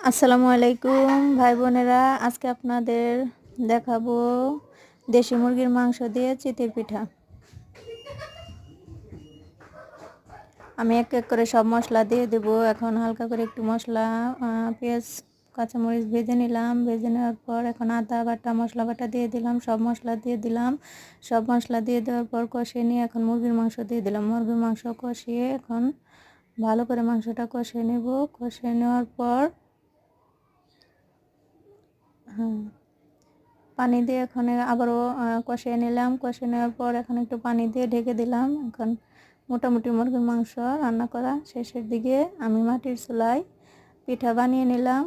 আসসালামু আলাইকুম ভাই বোনেরা, আজকে আপনাদের দেখাবো দেশি মুরগির মাংস দিয়ে চিতই পিঠা। আমি এক এক করে সব মশলা দিয়ে দেব। এখন হালকা করে একটু মশলা পেঁয়াজ কাঁচামরিচ ভেজে নিলাম। ভেজে নেওয়ার পর এখন আদা বাটা মশলা বাটা দিয়ে দিলাম, সব মশলা দিয়ে দিলাম। সব মশলা দিয়ে দেওয়ার পর কষিয়ে নিয়ে এখন মুরগির মাংস দিয়ে দিলাম। মুরগির মাংস কষিয়ে এখন ভালো করে মাংসটা কষিয়ে নেব। কষিয়ে নেওয়ার পর পানি দিয়ে এখন আবারও কষিয়ে নিলাম। কষিয়ে নেওয়ার পর এখন একটু পানি দিয়ে ঢেকে দিলাম। এখন মোটামুটি মুরগির মাংস রান্না করা শেষের দিকে আমি মাটির চুলায় পিঠা বানিয়ে নিলাম।